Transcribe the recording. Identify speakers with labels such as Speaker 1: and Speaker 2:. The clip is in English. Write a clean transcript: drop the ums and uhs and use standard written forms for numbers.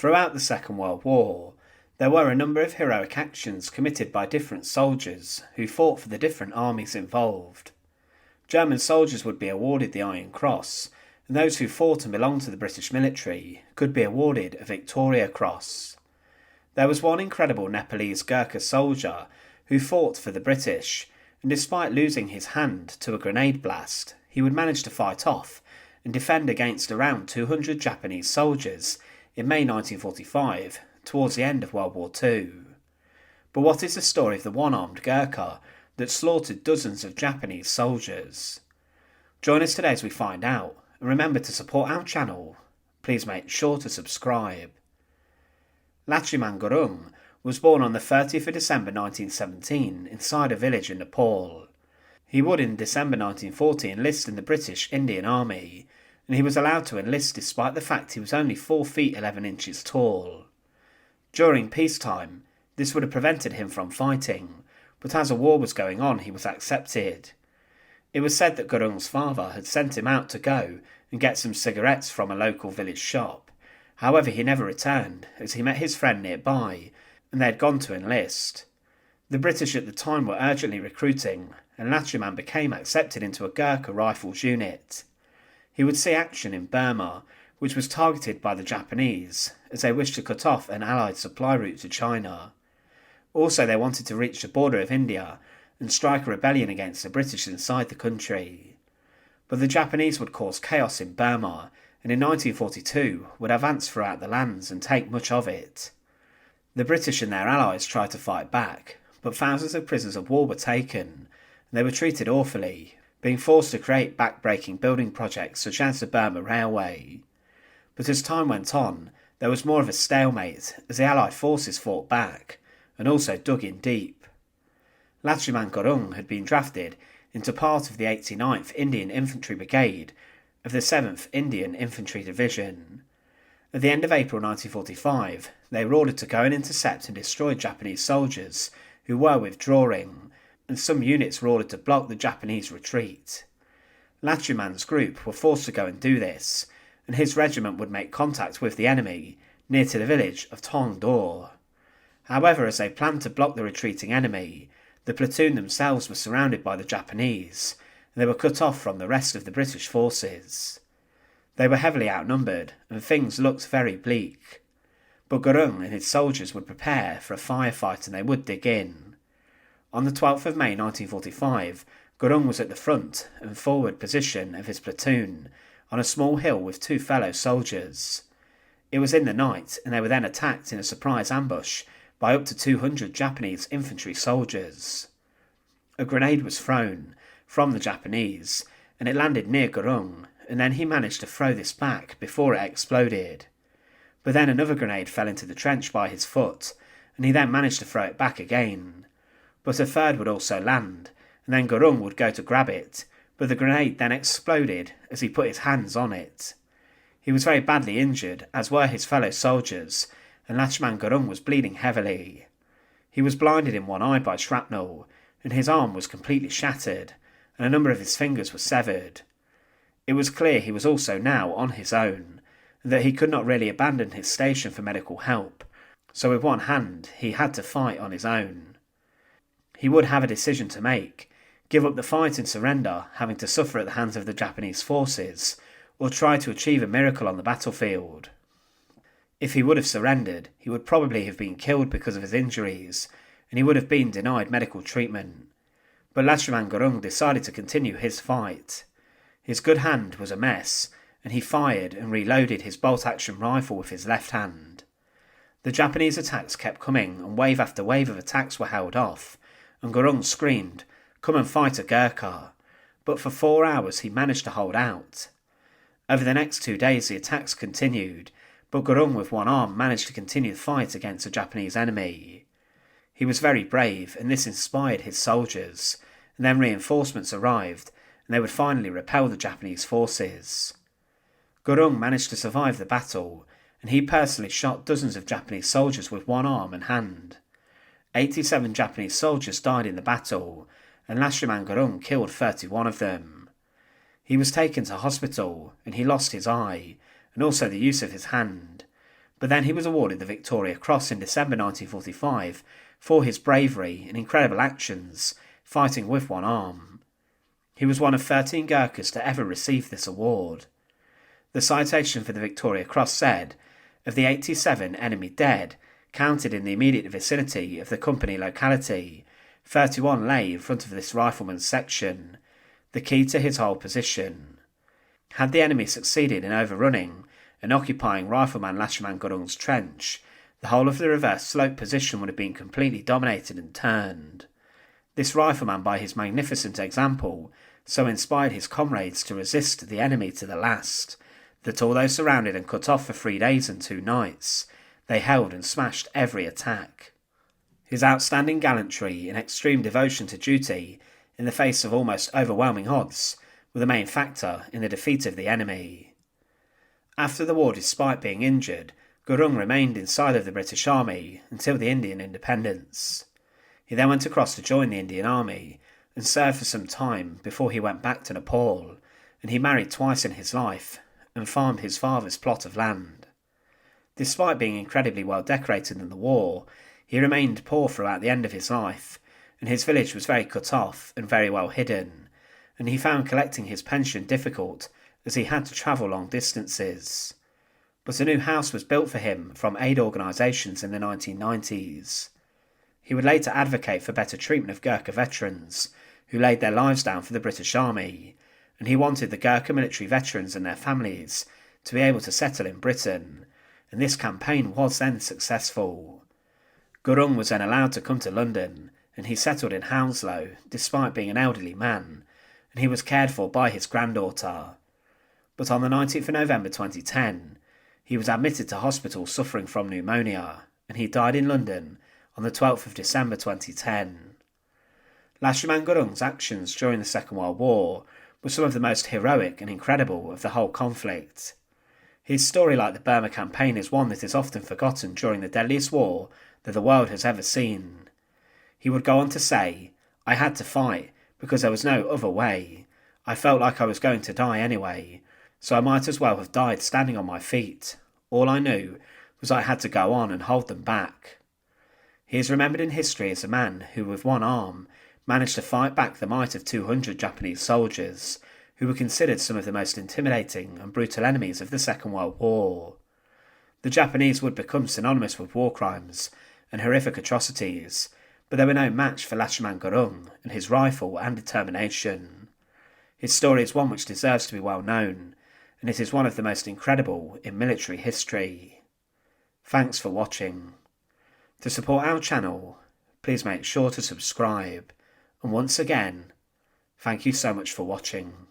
Speaker 1: Throughout the Second World War, there were a number of heroic actions committed by different soldiers who fought for the different armies involved. German soldiers would be awarded the Iron Cross, and those who fought and belonged to the British military could be awarded a Victoria Cross. There was one incredible Nepalese Gurkha soldier who fought for the British, and despite losing his hand to a grenade blast, he would manage to fight off and defend against around 200 Japanese soldiers in May 1945, towards the end of World War II. But what is the story of the one-armed Gurkha that slaughtered dozens of Japanese soldiers? Join us today as we find out, and remember to support our channel. Please make sure to subscribe. Lachhiman Gurung was born on the 30th of December 1917 inside a village in Nepal. He would in December 1940 enlist in the British Indian Army, and he was allowed to enlist despite the fact he was only 4 feet 11 inches tall. During peacetime, this would have prevented him from fighting, but as a war was going on he was accepted. It was said that Gurung's father had sent him out to go and get some cigarettes from a local village shop. However, he never returned, as he met his friend nearby, and they had gone to enlist. The British at the time were urgently recruiting, and Lachhiman became accepted into a Gurkha Rifles unit. He would see action in Burma, which was targeted by the Japanese, as they wished to cut off an Allied supply route to China. Also, they wanted to reach the border of India and strike a rebellion against the British inside the country. But the Japanese would cause chaos in Burma, and in 1942 would advance throughout the lands and take much of it. The British and their allies tried to fight back, but thousands of prisoners of war were taken, and they were treated awfully, being forced to create back-breaking building projects such as the Burma Railway. But as time went on, there was more of a stalemate as the Allied forces fought back, and also dug in deep. Lachhiman Gurung had been drafted into part of the 89th Indian Infantry Brigade of the 7th Indian Infantry Division. At the end of April 1945, they were ordered to go and intercept and destroy Japanese soldiers who were withdrawing, and some units were ordered to block the Japanese retreat. Lachhiman's group were forced to go and do this, and his regiment would make contact with the enemy near to the village of Tongdwin. However, as they planned to block the retreating enemy, the platoon themselves were surrounded by the Japanese, and they were cut off from the rest of the British forces. They were heavily outnumbered, and things looked very bleak. But Gurung and his soldiers would prepare for a firefight, and they would dig in. On the 12th of May 1945, Gurung was at the front and forward position of his platoon, on a small hill with 2 fellow soldiers. It was in the night, and they were then attacked in a surprise ambush by up to 200 Japanese infantry soldiers. A grenade was thrown from the Japanese, and it landed near Gurung, and then he managed to throw this back before it exploded. But then another grenade fell into the trench by his foot, and he then managed to throw it back again. But a third would also land, and then Gurung would go to grab it, but the grenade then exploded as he put his hands on it. He was very badly injured, as were his fellow soldiers, and Lachhiman Gurung was bleeding heavily. He was blinded in one eye by shrapnel, and his arm was completely shattered, and a number of his fingers were severed. It was clear he was also now on his own, and that he could not really abandon his station for medical help, so with one hand he had to fight on his own. He would have a decision to make: give up the fight and surrender, having to suffer at the hands of the Japanese forces, or try to achieve a miracle on the battlefield. If he would have surrendered, he would probably have been killed because of his injuries, and he would have been denied medical treatment. But Lachhiman Gurung decided to continue his fight. His good hand was a mess, and he fired and reloaded his bolt-action rifle with his left hand. The Japanese attacks kept coming, and wave after wave of attacks were held off, and Gurung screamed, "Come and fight a Gurkha," but for 4 hours he managed to hold out. Over the next 2 days the attacks continued, but Gurung with one arm managed to continue the fight against the Japanese enemy. He was very brave, and this inspired his soldiers, and then reinforcements arrived, and they would finally repel the Japanese forces. Gurung managed to survive the battle, and he personally shot dozens of Japanese soldiers with one arm and hand. 87 Japanese soldiers died in the battle, and Lachhiman Gurung killed 31 of them. He was taken to hospital, and he lost his eye, and also the use of his hand, but then he was awarded the Victoria Cross in December 1945 for his bravery and incredible actions fighting with one arm. He was one of 13 Gurkhas to ever receive this award. The citation for the Victoria Cross said, "Of the 87 enemy dead, counted in the immediate vicinity of the company locality, 31 lay in front of this rifleman's section, the key to his whole position. Had the enemy succeeded in overrunning and occupying Rifleman Lachhiman Gurung's trench, the whole of the reverse slope position would have been completely dominated and turned. This rifleman, by his magnificent example, so inspired his comrades to resist the enemy to the last, that although surrounded and cut off for 3 days and 2 nights, they held and smashed every attack." His outstanding gallantry and extreme devotion to duty in the face of almost overwhelming odds were the main factor in the defeat of the enemy. After the war, despite being injured, Gurung remained inside of the British Army until the Indian independence. He then went across to join the Indian Army and served for some time before he went back to Nepal, and he married twice in his life and farmed his father's plot of land. Despite being incredibly well decorated in the war, he remained poor throughout the end of his life, and his village was very cut off and very well hidden, and he found collecting his pension difficult as he had to travel long distances. But a new house was built for him from aid organisations in the 1990s. He would later advocate for better treatment of Gurkha veterans who laid their lives down for the British Army, and he wanted the Gurkha military veterans and their families to be able to settle in Britain, and this campaign was then successful. Gurung was then allowed to come to London, and he settled in Hounslow despite being an elderly man, and he was cared for by his granddaughter. But on the 19th of November 2010, he was admitted to hospital suffering from pneumonia, and he died in London on the 12th of December 2010. Lachhiman Gurung's actions during the Second World War were some of the most heroic and incredible of the whole conflict. His story, like the Burma campaign, is one that is often forgotten during the deadliest war that the world has ever seen. He would go on to say, "I had to fight because there was no other way. I felt like I was going to die anyway, so I might as well have died standing on my feet. All I knew was I had to go on and hold them back." He is remembered in history as a man who, with one arm, managed to fight back the might of 200 Japanese soldiers, who were considered some of the most intimidating and brutal enemies of the Second World War. The Japanese would become synonymous with war crimes and horrific atrocities, but they were no match for Lachhiman Gurung and his rifle and determination. His story is one which deserves to be well known, and it is one of the most incredible in military history. Thanks for watching. To support our channel, please make sure to subscribe, and once again, thank you so much for watching.